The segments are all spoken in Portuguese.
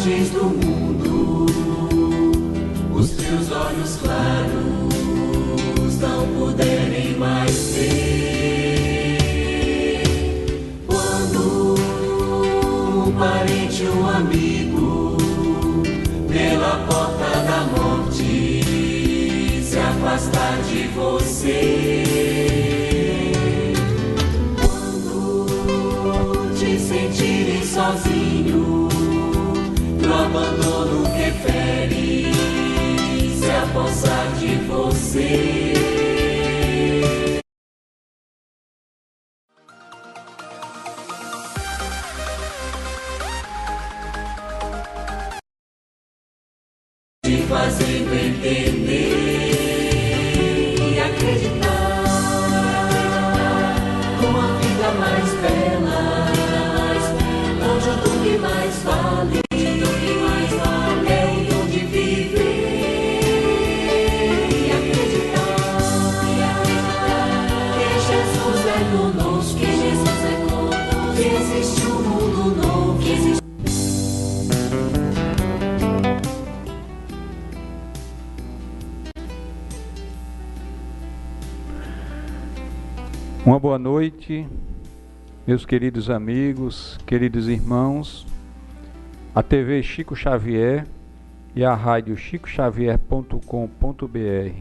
fontes do mundo, os teus olhos claros não puderem mais ver. Quando um parente, um amigo, pela porta da morte se afastar de você, quando te sentires sozinho, no abandono que fere se apossar de você, te fazendo entender e acreditar numa vida mais bela, onde o dom que mais vale é o dom de viver e acreditar que Jesus é conosco, que existe um mundo novo, que existe. Uma boa noite, meus queridos amigos, queridos irmãos. A TV Chico Xavier e a rádio chicoxavier.com.br.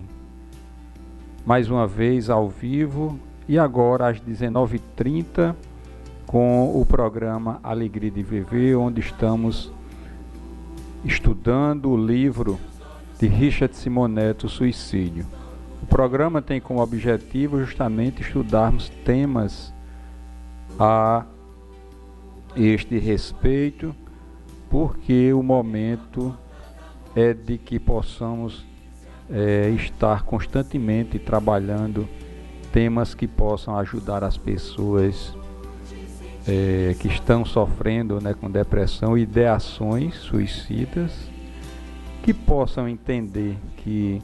Mais uma vez ao vivo e agora às 19h30 com o programa Alegria de Viver, onde estamos estudando o livro de Richard Simonetti, O Suicídio. O programa tem como objetivo justamente estudarmos temas a este respeito, porque o momento é de que possamos estar constantemente trabalhando temas que possam ajudar as pessoas que estão sofrendo, né, com depressão e ideações suicidas, que possam entender que,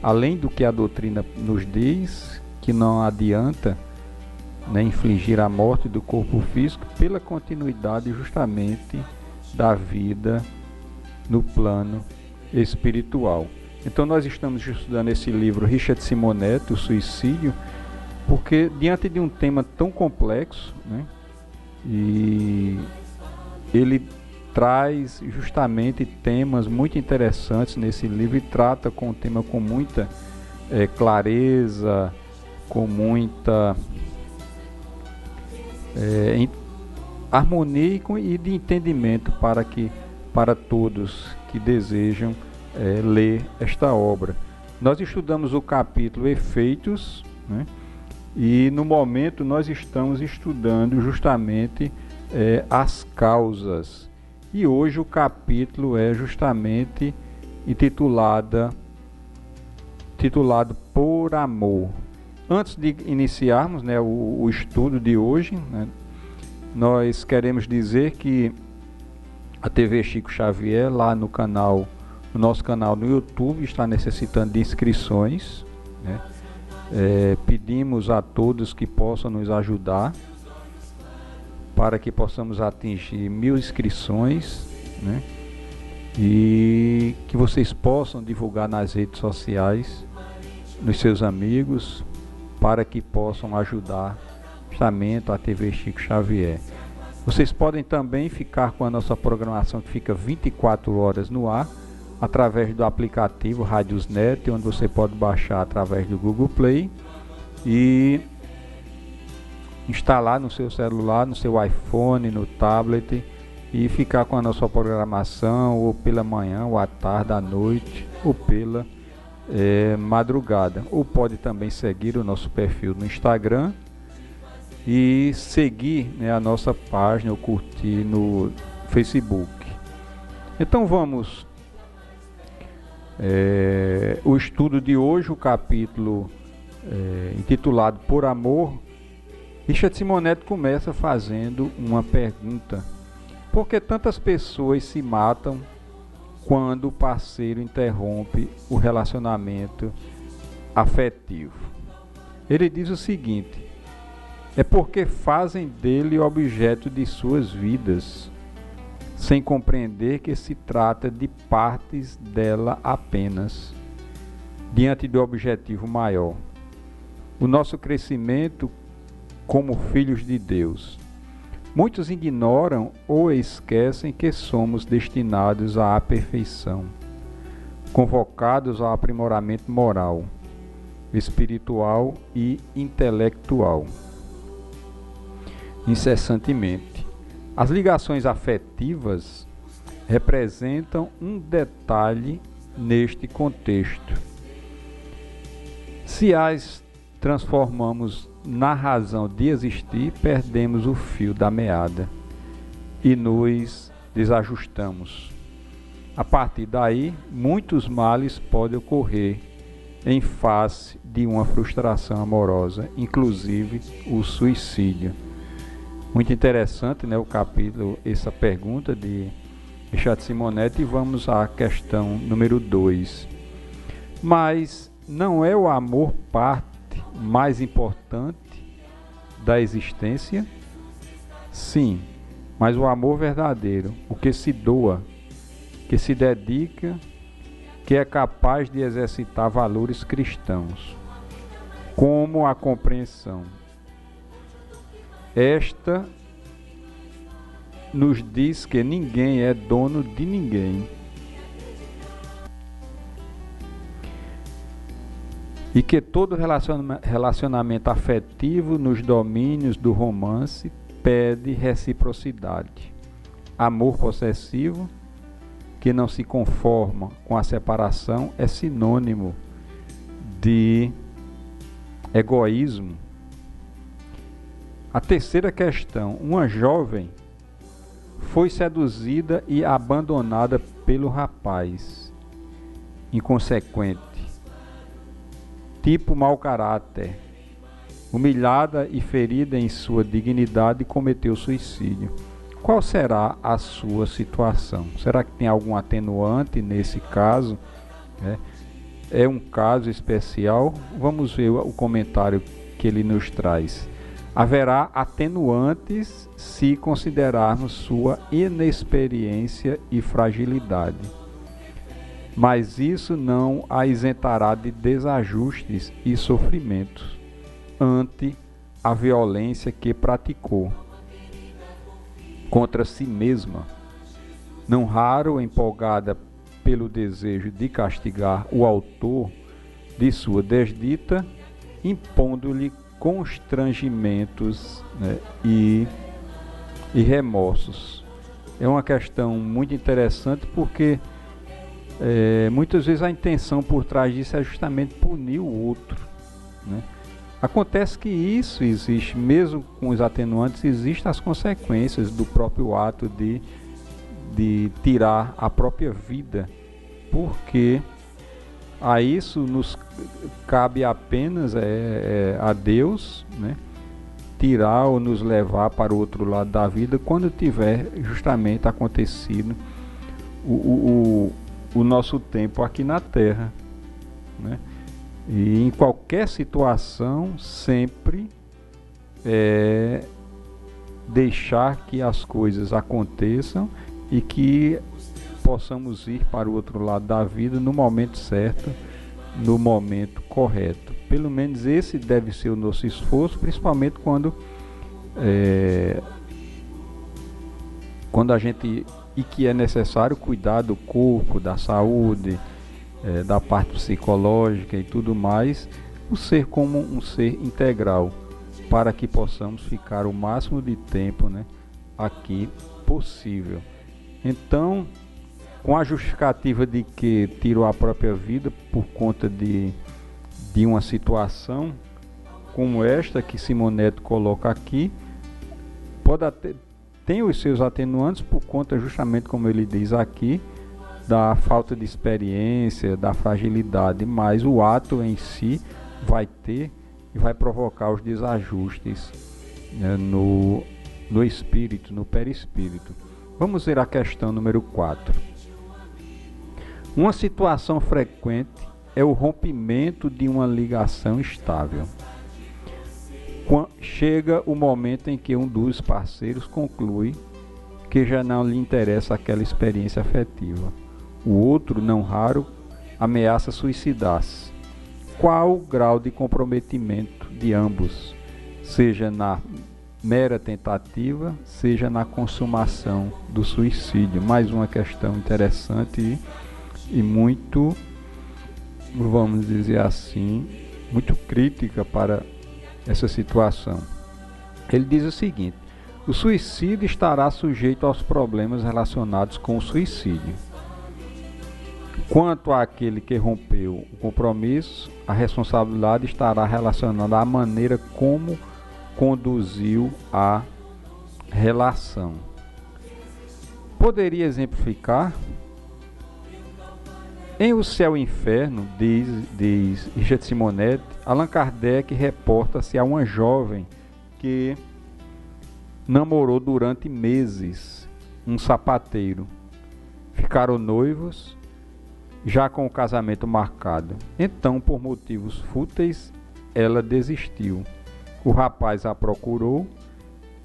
além do que a doutrina nos diz, que não adianta, né, infligir a morte do corpo físico pela continuidade justamente da vida no plano espiritual. Então nós estamos estudando esse livro Richard Simonetti, O Suicídio, porque diante de um tema tão complexo, né, e ele traz justamente temas muito interessantes nesse livro e trata com o tema com muita clareza, com muita harmonia e de entendimento para todos que desejam ler esta obra. Nós estudamos o capítulo Efeitos, né, e no momento nós estamos estudando justamente as causas. E hoje o capítulo é justamente intitulado Por Amor. Antes de iniciarmos, né, o estudo de hoje, né, nós queremos dizer que a TV Chico Xavier, lá no nosso canal no YouTube, está necessitando de inscrições, né? Pedimos a todos que possam nos ajudar para que possamos atingir 1000 inscrições, né? E que vocês possam divulgar nas redes sociais, nos seus amigos, para que possam ajudar justamente a TV Chico Xavier. Vocês podem também ficar com a nossa programação, que fica 24 horas no ar, através do aplicativo Radiosnet, onde você pode baixar através do Google Play e instalar no seu celular, no seu iPhone, no tablet, e ficar com a nossa programação, ou pela manhã, ou à tarde, à noite, ou pela madrugada. Ou pode também seguir o nosso perfil no Instagram e seguir, né, a nossa página, ou curtir no Facebook. Então vamos o estudo de hoje, o capítulo intitulado Por Amor. Richard Simonetti começa fazendo uma pergunta: por que tantas pessoas se matam quando o parceiro interrompe o relacionamento afetivo? Ele diz o seguinte: é porque fazem dele objeto de suas vidas, sem compreender que se trata de partes dela apenas, diante do objetivo maior: o nosso crescimento como filhos de Deus. Muitos ignoram ou esquecem que somos destinados à perfeição, convocados ao aprimoramento moral, espiritual e intelectual, incessantemente. As ligações afetivas representam um detalhe neste contexto. Se as transformamos na razão de existir, perdemos o fio da meada e nos desajustamos. A partir daí, muitos males podem ocorrer em face de uma frustração amorosa, inclusive o suicídio. Muito interessante, né, o capítulo, essa pergunta de Richard Simonetti, e vamos à questão número 2. Mas não é o amor parte mais importante da existência? Sim, mas o amor verdadeiro, o que se doa, que se dedica, que é capaz de exercitar valores cristãos, como a compreensão. Esta nos diz que ninguém é dono de ninguém e que todo relacionamento afetivo nos domínios do romance pede reciprocidade. Amor possessivo, que não se conforma com a separação, é sinônimo de egoísmo. A terceira questão: uma jovem foi seduzida e abandonada pelo rapaz, inconsequente, tipo mau caráter, humilhada e ferida em sua dignidade, cometeu suicídio. Qual será a sua situação? Será que tem algum atenuante nesse caso? É um caso especial? Vamos ver o comentário que ele nos traz. Haverá atenuantes se considerarmos sua inexperiência e fragilidade, mas isso não a isentará de desajustes e sofrimentos ante a violência que praticou contra si mesma, não raro empolgada pelo desejo de castigar o autor de sua desdita, impondo-lhe constrangimentos, né, e remorsos. É uma questão muito interessante porque muitas vezes a intenção por trás disso é justamente punir o outro, né? Acontece que isso existe, mesmo com os atenuantes, existem as consequências do próprio ato de tirar a própria vida, porque a isso nos cabe apenas a Deus, né, tirar ou nos levar para o outro lado da vida quando tiver justamente acontecido o nosso tempo aqui na Terra, né? E em qualquer situação, sempre deixar que as coisas aconteçam e que possamos ir para o outro lado da vida no momento certo, no momento correto. Pelo menos esse deve ser o nosso esforço, principalmente quando a gente, e que é necessário cuidar do corpo, da saúde, da parte psicológica e tudo mais, o ser como um ser integral, para que possamos ficar o máximo de tempo, né, aqui possível. Então, com a justificativa de que tirou a própria vida por conta de uma situação como esta que Simonetti coloca aqui, tem os seus atenuantes por conta, justamente como ele diz aqui, da falta de experiência, da fragilidade, mas o ato em si vai ter e vai provocar os desajustes, né, no espírito, no perispírito. Vamos ver a questão número 4. Uma situação frequente é o rompimento de uma ligação estável. Chega o momento em que um dos parceiros conclui que já não lhe interessa aquela experiência afetiva. O outro, não raro, ameaça suicidar-se. Qual o grau de comprometimento de ambos, seja na mera tentativa, seja na consumação do suicídio? Mais uma questão interessante e muito, vamos dizer assim, muito crítica para essa situação. Ele diz o seguinte: o suicídio estará sujeito aos problemas relacionados com o suicídio. Quanto àquele que rompeu o compromisso, a responsabilidade estará relacionada à maneira como conduziu a relação. Poderia exemplificar? Em O Céu e o Inferno, diz Richard Simonetti, Allan Kardec reporta-se a uma jovem que namorou durante meses um sapateiro. Ficaram noivos, já com o casamento marcado. Então, por motivos fúteis, ela desistiu. O rapaz a procurou,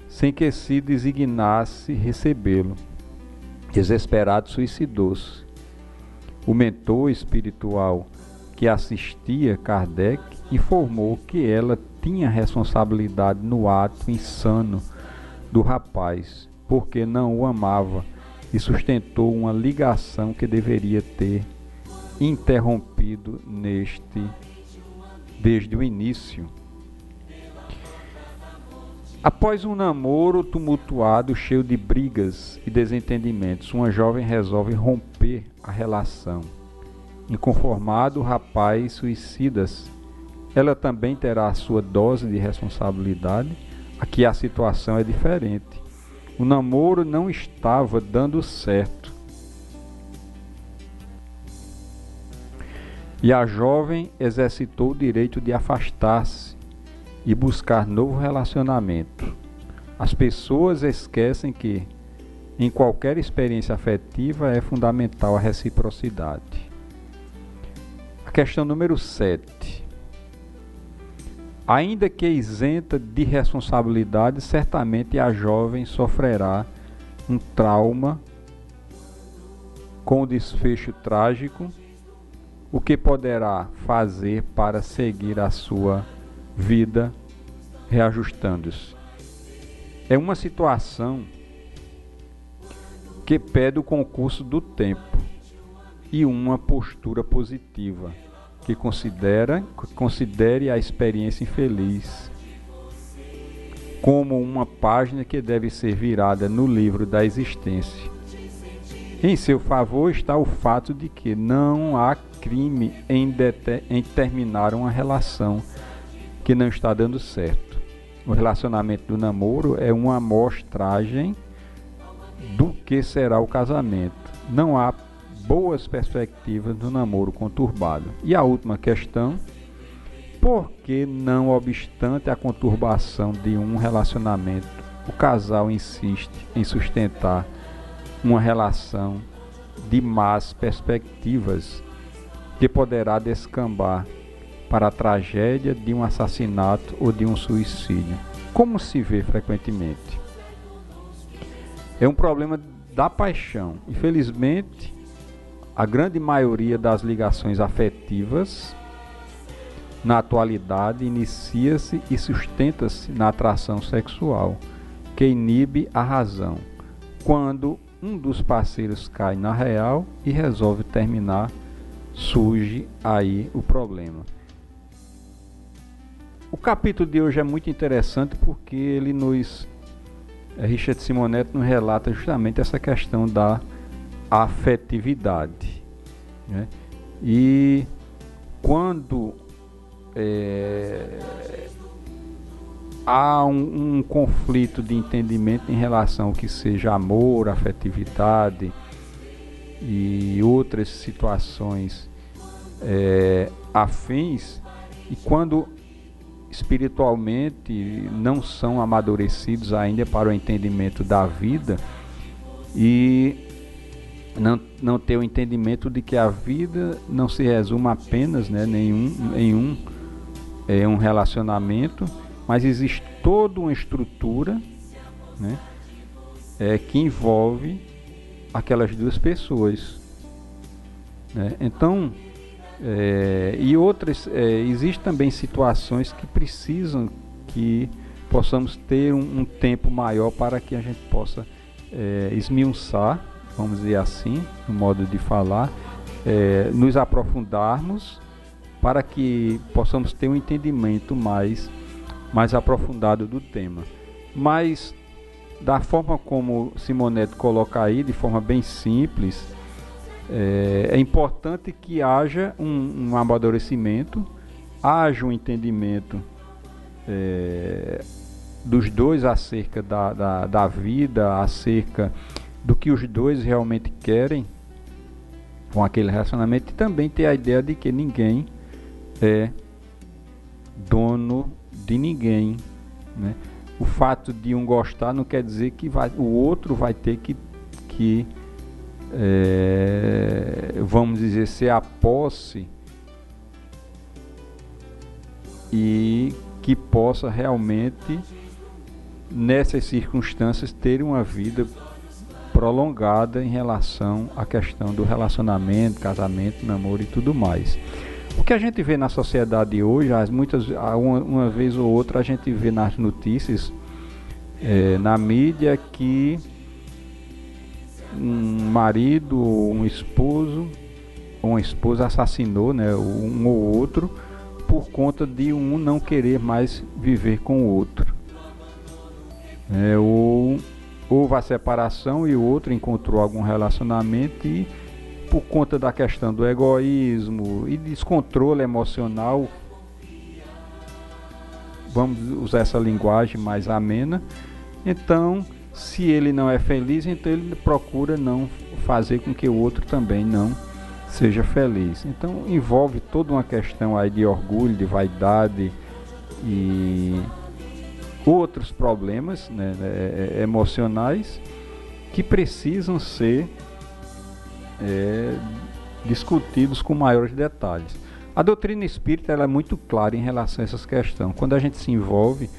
sem que se designasse recebê-lo. Desesperado, suicidou-se. O mentor espiritual que assistia Kardec informou que ela tinha responsabilidade no ato insano do rapaz, porque não o amava e sustentou uma ligação que deveria ter interrompido desde o início. Após um namoro tumultuado, cheio de brigas e desentendimentos, uma jovem resolve romper a relação. Inconformado, o rapaz suicida-se. Ela também terá a sua dose de responsabilidade. Aqui a situação é diferente. O namoro não estava dando certo. E a jovem exercitou o direito de afastar-se e buscar novo relacionamento. As pessoas esquecem que, em qualquer experiência afetiva, é fundamental a reciprocidade. A questão número 7. Ainda que isenta de responsabilidade, certamente a jovem sofrerá um trauma com o desfecho trágico. O que poderá fazer para seguir a sua vida reajustando-se? É uma situação que pede o concurso do tempo e uma postura positiva, que considere a experiência infeliz como uma página que deve ser virada no livro da existência. Em seu favor está o fato de que não há crime em terminar uma relação que não está dando certo. O relacionamento do namoro é uma amostragem do que será o casamento. Não há boas perspectivas do namoro conturbado. E a última questão: por que, não obstante a conturbação de um relacionamento, o casal insiste em sustentar uma relação de más perspectivas que poderá descambar para a tragédia de um assassinato ou de um suicídio, como se vê frequentemente? É um problema da paixão. Infelizmente, a grande maioria das ligações afetivas na atualidade inicia-se e sustenta-se na atração sexual, que inibe a razão. Quando um dos parceiros cai na real e resolve terminar, surge aí o problema. O capítulo de hoje é muito interessante porque ele Richard Simonetti nos relata justamente essa questão da afetividade, né? E quando há um conflito de entendimento em relação ao que seja amor, afetividade e outras situações afins, e quando espiritualmente não são amadurecidos ainda para o entendimento da vida e não ter o entendimento de que a vida não se resume apenas, né, em um relacionamento, mas existe toda uma estrutura, né, que envolve aquelas duas pessoas, né? Então, e outras, existem também situações que precisam que possamos ter um tempo maior para que a gente possa esmiuçar, vamos dizer assim, no modo de falar, nos aprofundarmos para que possamos ter um entendimento mais aprofundado do tema. Mas, da forma como Simonetti coloca aí, de forma bem simples, é importante que haja um amadurecimento, haja um entendimento dos dois acerca da vida, acerca do que os dois realmente querem com aquele relacionamento, e também ter a ideia de que ninguém é dono de ninguém, né? O fato de um gostar não quer dizer que o outro vai ter que vamos dizer, ser a posse e que possa realmente, nessas circunstâncias, ter uma vida prolongada em relação à questão do relacionamento, casamento, namoro e tudo mais. O que a gente vê na sociedade hoje, uma vez ou outra a gente vê nas notícias, na mídia, que um marido ou um esposo ou uma esposa assassinou, né, um ou outro, por conta de um não querer mais viver com o outro. Houve a separação e o outro encontrou algum relacionamento e, por conta da questão do egoísmo e descontrole emocional, vamos usar essa linguagem mais amena, então, se ele não é feliz, então ele procura não fazer com que o outro também não seja feliz. Então, envolve toda uma questão aí de orgulho, de vaidade e outros problemas, né, emocionais, que precisam ser discutidos com maiores detalhes. A doutrina espírita ela é muito clara em relação a essas questões. Quando a gente se envolve,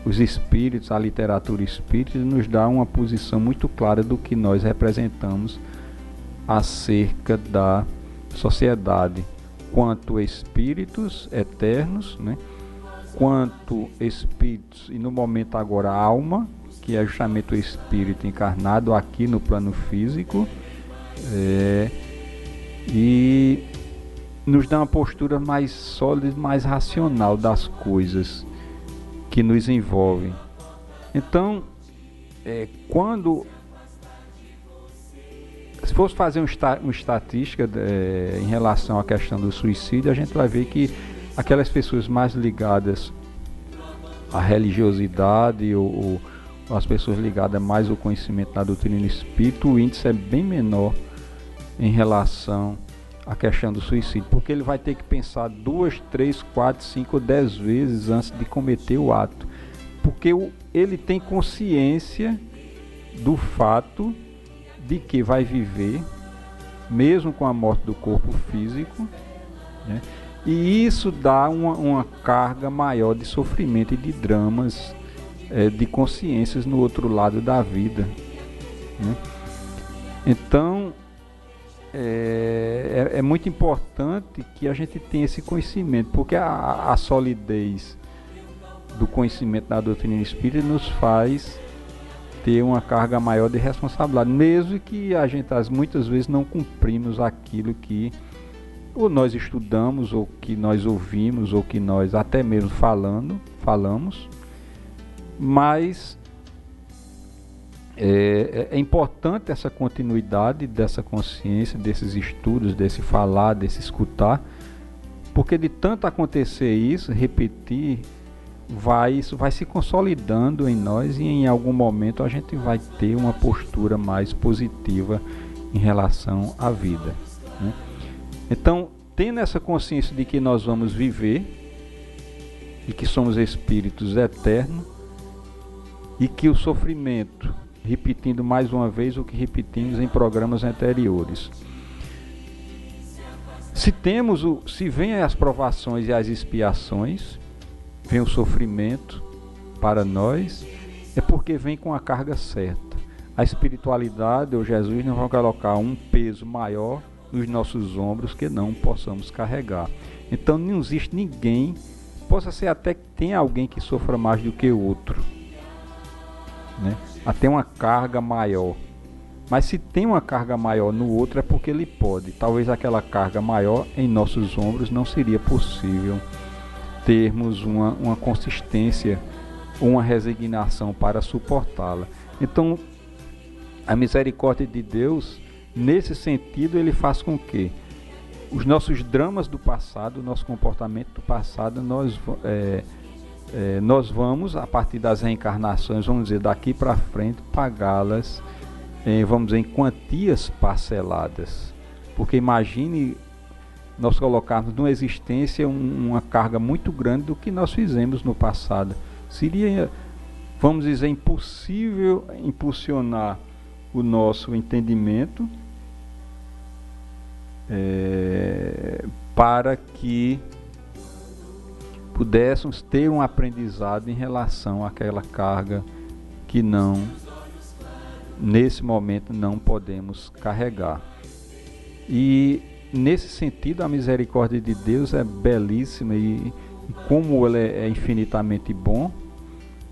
os espíritos, a literatura espírita nos dá uma posição muito clara do que nós representamos acerca da sociedade, quanto espíritos eternos, né? Quanto espíritos, e no momento agora alma, que é justamente o espírito encarnado aqui no plano físico, e nos dá uma postura mais sólida, mais racional das coisas que nos envolvem. Então, se fosse fazer uma estatística em relação à questão do suicídio, a gente vai ver que aquelas pessoas mais ligadas à religiosidade ou as pessoas ligadas mais ao conhecimento da doutrina espírita, o índice é bem menor em relação à questão do suicídio, porque ele vai ter que pensar 2, 3, 4, 5 ou 10 vezes antes de cometer o ato, porque ele tem consciência do fato de que vai viver mesmo com a morte do corpo físico, né? E isso dá uma carga maior de sofrimento e de dramas, de consciências no outro lado da vida, né? Então, é muito importante que a gente tenha esse conhecimento, porque a solidez do conhecimento da doutrina espírita nos faz ter uma carga maior de responsabilidade, mesmo que a gente muitas vezes não cumprimos aquilo que ou nós estudamos, ou que nós ouvimos, ou que nós até mesmo falamos, mas é importante essa continuidade dessa consciência, desses estudos, desse falar, desse escutar, porque de tanto acontecer isso, repetir, isso vai se consolidando em nós, e em algum momento a gente vai ter uma postura mais positiva em relação à vida, né? Então, tendo essa consciência de que nós vamos viver e que somos espíritos eternos e que o sofrimento, repetindo mais uma vez o que repetimos em programas anteriores, se vêm as provações e as expiações, vem o sofrimento para nós, é porque vem com a carga certa. A espiritualidade ou Jesus não vai colocar um peso maior nos nossos ombros que não possamos carregar. Então não existe ninguém, possa ser até que tenha alguém que sofra mais do que o outro, né? Até uma carga maior. Mas se tem uma carga maior no outro é porque ele pode. Talvez aquela carga maior em nossos ombros não seria possível termos uma consistência, uma resignação para suportá-la. Então, a misericórdia de Deus, nesse sentido, ele faz com que os nossos dramas do passado, o nosso comportamento do passado, nós vamos, a partir das reencarnações, vamos dizer, daqui para frente, pagá-las, vamos dizer, em quantias parceladas. Porque imagine nós colocarmos numa existência uma carga muito grande do que nós fizemos no passado. Seria, vamos dizer, impossível impulsionar o nosso entendimento para que pudéssemos ter um aprendizado em relação àquela carga que nesse momento não podemos carregar. E nesse sentido a misericórdia de Deus é belíssima e como ele é infinitamente bom,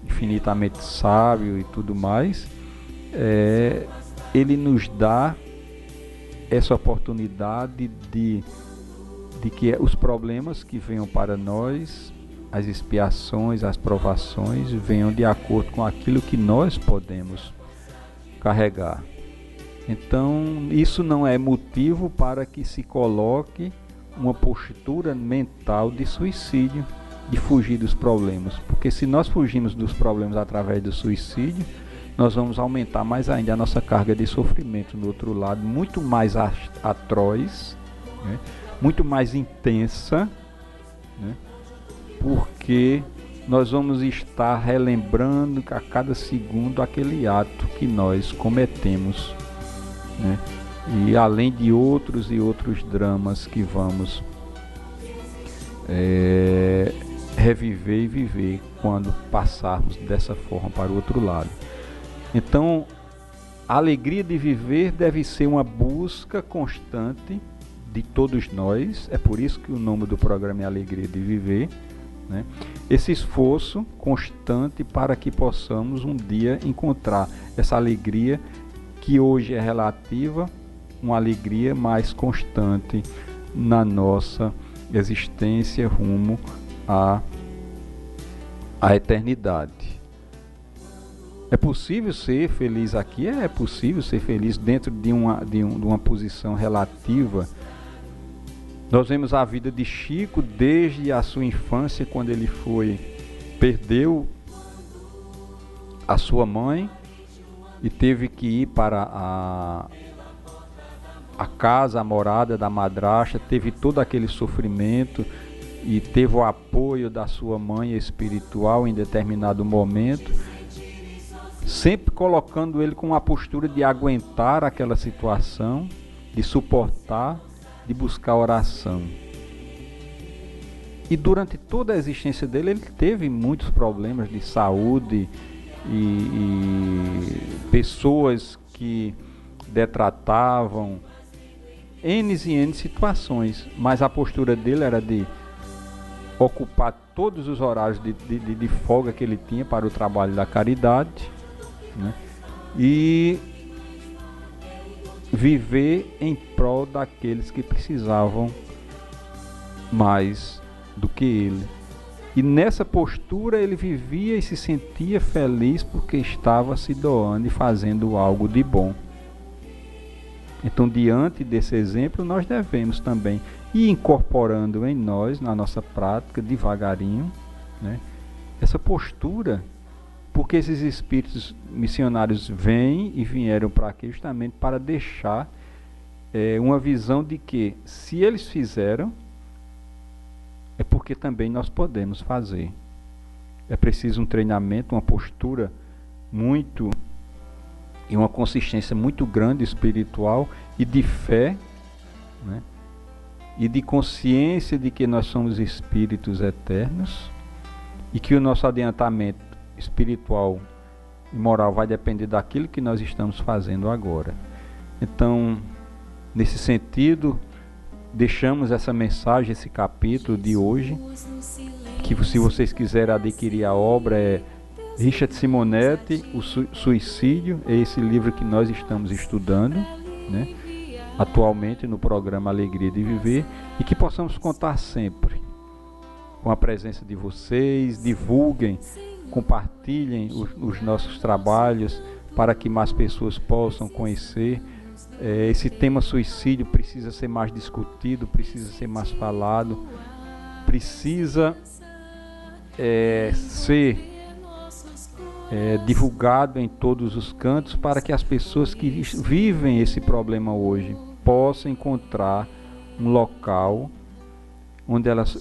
infinitamente sábio e tudo mais, ele nos dá essa oportunidade de que os problemas que venham para nós, as expiações, as provações, venham de acordo com aquilo que nós podemos carregar. Então, isso não é motivo para que se coloque uma postura mental de suicídio, de fugir dos problemas. Porque se nós fugimos dos problemas através do suicídio, nós vamos aumentar mais ainda a nossa carga de sofrimento no outro lado, muito mais atroz, né? Muito mais intensa, né? Porque nós vamos estar relembrando a cada segundo aquele ato que nós cometemos, né? E além de outros e outros dramas que vamos reviver e viver quando passarmos dessa forma para o outro lado. Então, a alegria de viver deve ser uma busca constante de todos nós. É por isso que o nome do programa é Alegria de Viver, né? Esse esforço constante para que possamos um dia encontrar essa alegria que hoje é relativa, uma alegria mais constante na nossa existência rumo à eternidade. É possível ser feliz aqui? É possível ser feliz dentro de uma posição relativa. Nós vemos a vida de Chico desde a sua infância, quando ele perdeu a sua mãe e teve que ir para a casa, a morada da madrasta, teve todo aquele sofrimento e teve o apoio da sua mãe espiritual em determinado momento, sempre colocando ele com uma postura de aguentar aquela situação, de suportar, de buscar oração. E durante toda a existência dele, ele teve muitos problemas de saúde e pessoas que detratavam N e N situações, mas a postura dele era de ocupar todos os horários de folga que ele tinha para o trabalho da caridade, né? E viver em prol daqueles que precisavam mais do que ele. E nessa postura ele vivia e se sentia feliz porque estava se doando e fazendo algo de bom. Então, diante desse exemplo, nós devemos também ir incorporando em nós, na nossa prática, devagarinho, né, essa postura, porque esses espíritos missionários vêm e vieram para aqui justamente para deixar uma visão de que, se eles fizeram, é porque também nós podemos fazer. É preciso um treinamento, uma postura muito e uma consistência muito grande espiritual e de fé, né? E de consciência de que nós somos espíritos eternos e que o nosso adiantamento espiritual e moral vai depender daquilo que nós estamos fazendo agora. Então, nesse sentido, deixamos essa mensagem, esse capítulo de hoje, que se vocês quiserem adquirir a obra, é Richard Simonetti, O Suicídio, é esse livro que nós estamos estudando, né, atualmente no programa Alegria de Viver, e que possamos contar sempre com a presença de vocês. Divulguem, compartilhem os nossos trabalhos para que mais pessoas possam conhecer. Esse tema suicídio precisa ser mais discutido, precisa ser mais falado, precisa ser divulgado em todos os cantos, para que as pessoas que vivem esse problema hoje possam encontrar um local onde elas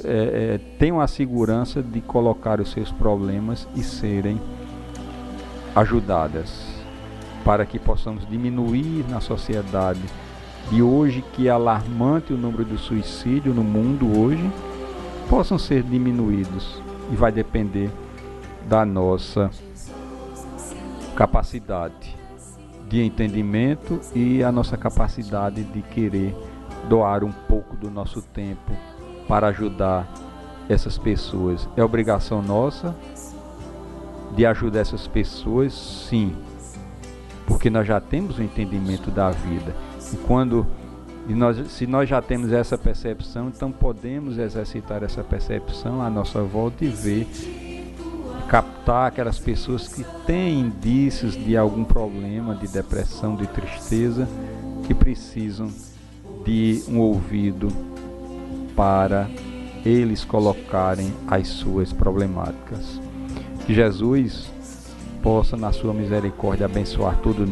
tenham a segurança de colocar os seus problemas e serem ajudadas, para que possamos diminuir na sociedade de hoje, que é alarmante o número de suicídio no mundo hoje, possam ser diminuídos, e vai depender da nossa capacidade de entendimento e a nossa capacidade de querer doar um pouco do nosso tempo para ajudar essas pessoas. É obrigação nossa de ajudar essas pessoas, sim, porque nós já temos o entendimento da vida. Se nós já temos essa percepção, então podemos exercitar essa percepção à nossa volta e ver, captar aquelas pessoas que têm indícios de algum problema, de depressão, de tristeza, que precisam de um ouvido para eles colocarem as suas problemáticas. Que Jesus possa, na sua misericórdia, abençoar todos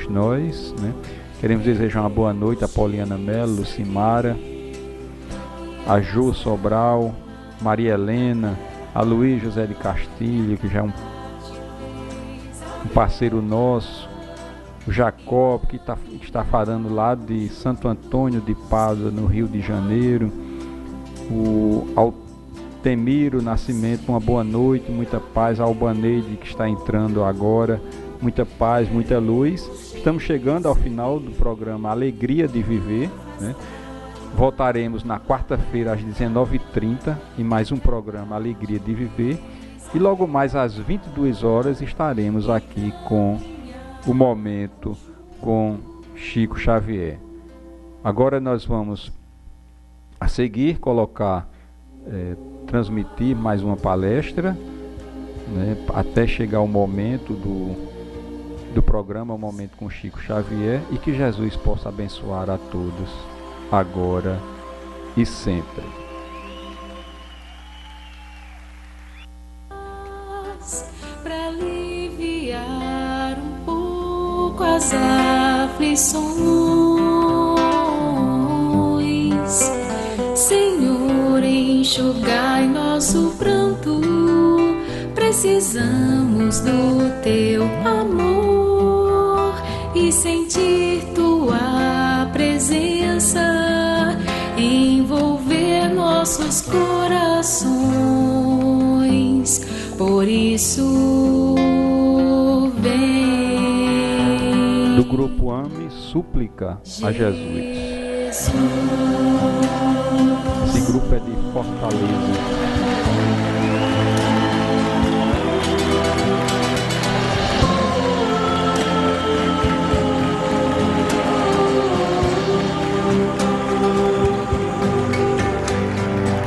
nós, né? Queremos desejar uma boa noite a Pauliana Melo, Lucimara, a Jô Sobral, Maria Helena, a Luiz José de Castilho, que já é um parceiro nosso, o Jacob, que está falando lá de Santo Antônio de Pádua, no Rio de Janeiro, o Altemiro Nascimento, uma boa noite, muita paz, a Albaneide, que está entrando agora, muita paz, muita luz. Estamos chegando ao final do programa Alegria de Viver, né? Voltaremos na quarta-feira às 19h30 em mais um programa Alegria de Viver, e logo mais às 22 horas estaremos aqui com o Momento com Chico Xavier. Agora nós vamos a seguir transmitir mais uma palestra, né, até chegar o momento do programa, o Momento com Chico Xavier, e que Jesus possa abençoar a todos, agora e sempre. Para aliviar um pouco as aflições, Senhor, enxugai nosso pranto. Precisamos do teu amor e sentir tua presença envolver nossos corações. Por isso, vem. Do grupo AME, Súplica a Jesus. Esse grupo é de Fortaleza.